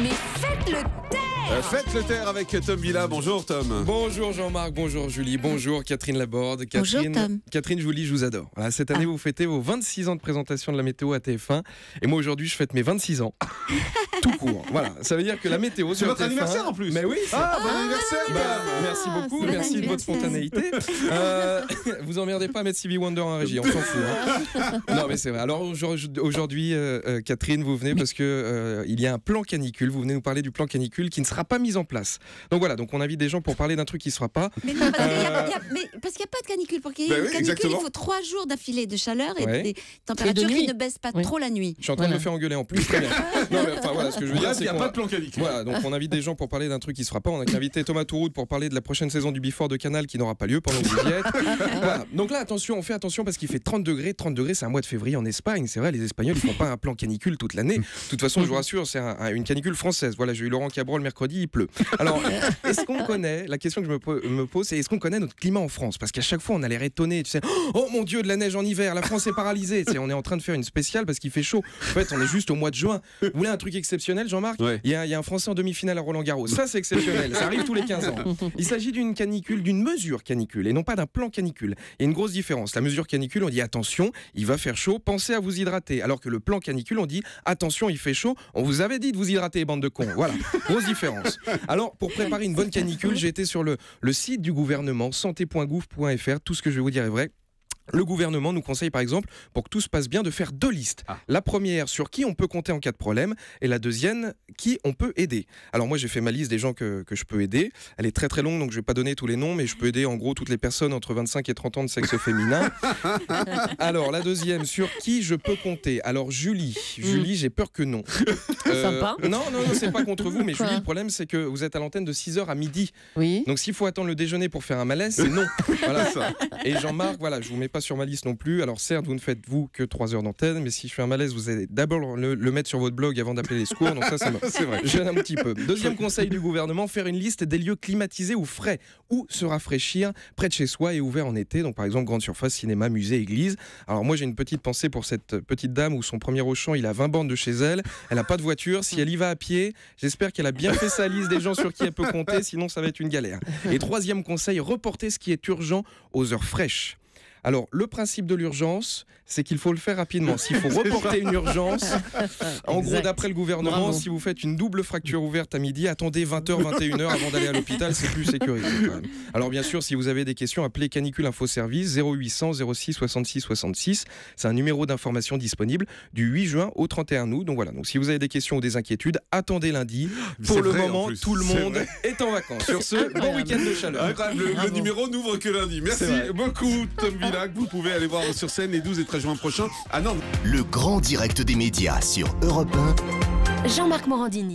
Mais faites le taire. Faites le taire avec Tom Villa. Bonjour Tom. Bonjour Jean-Marc, bonjour Julie, bonjour Catherine Laborde. Bonjour Tom. Catherine, je vous lis, je vous adore. Voilà, cette année, vous fêtez vos 26 ans de présentation de la météo à TF1. Et moi aujourd'hui, je fête mes 26 ans. Tout court. Voilà, ça veut dire que la météo C'est sur votre TF1, anniversaire en plus. Mais oui. Bon anniversaire. Merci beaucoup, c'est merci de votre spontanéité. Vous emmerdez pas à mettre Stevie Wonder en régie, on s'en fout. Hein. Non mais c'est vrai. Alors aujourd'hui, Catherine, vous venez parce que il y a un plan canicule. Vous venez nous parler du plan canicule qui ne sera pas mis en place. Donc voilà, donc on invite des gens pour parler d'un truc qui ne sera pas. Mais non, parce qu'il n'y a pas de canicule. Pour qu'il y ait une canicule, exactement. il faut 3 jours d'affilée de chaleur et Ouais. des températures qui ne baissent pas trop la nuit. Je suis en train de me faire engueuler en plus. Très bien. Non mais enfin voilà, ce que je veux dire, Bref, il c'est n'y a qu'on pas de plan canicule. voilà, donc on invite des gens pour parler d'un truc qui ne sera pas. On a invité Thomas Touroud pour parler de la prochaine saison du Before de Canal qui n'aura pas lieu pendant que vous y êtes. Voilà. Donc là, attention, on fait attention parce qu'il fait 30 degrés. 30 degrés, c'est un mois de février en Espagne. C'est vrai, les Espagnols, ils font pas un plan canicule toute l'année. De toute façon, je vous rassure, c'est une canicule française. Voilà, j'ai eu Laurent Cabrol mercredi, il pleut. Alors, est-ce qu'on connaît, la question que je me pose, c'est est-ce qu'on connaît notre climat en France? Parce qu'à chaque fois, on a l'air étonné. Tu sais, oh mon Dieu, de la neige en hiver, la France est paralysée. Tu sais, on est en train de faire une spéciale parce qu'il fait chaud. En fait, on est juste au mois de juin. Vous voulez un truc exceptionnel, Jean-Marc? Ouais. Il y a un Français en demi-finale à Roland-Garros. Ça, c'est exceptionnel. Ça arrive tous les 15 ans. Il s'agit d'une canicule, d'une mesure canicule et non pas d'un plan canicule. Il y a une grosse différence. La mesure canicule, on dit attention, il va faire chaud, pensez à vous hydrater. Alors que le plan canicule, on dit attention, il fait chaud, on vous avait dit de vous hydrater, bande de cons. Voilà, grosse différence. Alors, pour préparer une bonne canicule, j'ai été sur le site du gouvernement, santé.gouv.fr. Tout ce que je vais vous dire est vrai. Le gouvernement nous conseille par exemple, pour que tout se passe bien, de faire 2 listes. La première sur qui on peut compter en cas de problème et la deuxième, qui on peut aider. Alors moi j'ai fait ma liste des gens que je peux aider. Elle est très très longue donc je vais pas donner tous les noms mais je peux aider en gros toutes les personnes entre 25 et 30 ans de sexe féminin. Alors la deuxième, sur qui je peux compter. Alors Julie, j'ai peur que non. Sympa. Non, c'est pas contre vous mais Julie, le problème c'est que vous êtes à l'antenne de 6h à midi. Oui. Donc s'il faut attendre le déjeuner pour faire un malaise, c'est non. Voilà ça. Et Jean-Marc, voilà, je vous mets pas sur ma liste non plus. Alors certes, vous ne faites vous que 3 heures d'antenne, mais si je fais un malaise, vous allez d'abord le mettre sur votre blog avant d'appeler les secours. Donc ça c'est vrai. Gêne un petit peu. Deuxième conseil du gouvernement, faire une liste des lieux climatisés ou frais où se rafraîchir près de chez soi et ouvert en été. Donc par exemple, grande surface, cinéma, musée, église. Alors moi j'ai une petite pensée pour cette petite dame où son premier Auchan, il a 20 bornes de chez elle. Elle n'a pas de voiture. Si elle y va à pied, j'espère qu'elle a bien fait sa liste des gens sur qui elle peut compter. Sinon ça va être une galère. Et troisième conseil, reporter ce qui est urgent aux heures fraîches. Alors, le principe de l'urgence, c'est qu'il faut le faire rapidement. S'il faut reporter une urgence, en gros, d'après le gouvernement, si vous faites une double fracture ouverte à midi, attendez 20h, 21h avant d'aller à l'hôpital, c'est plus sécurisé quand même. Alors, bien sûr, si vous avez des questions, appelez Canicule Info Service 0800 06 66 66. C'est un numéro d'information disponible du 8 juin au 31 août. Donc voilà, donc si vous avez des questions ou des inquiétudes, attendez lundi. Pour le moment, tout le monde est en vacances. Sur ce, bon week-end de chaleur. Incroyable, le numéro n'ouvre que lundi. Merci beaucoup Tom Villa. Vous pouvez aller voir sur scène les 12 et 13 juin prochains à Nantes. Le grand direct des médias sur Europe 1. Jean-Marc Morandini.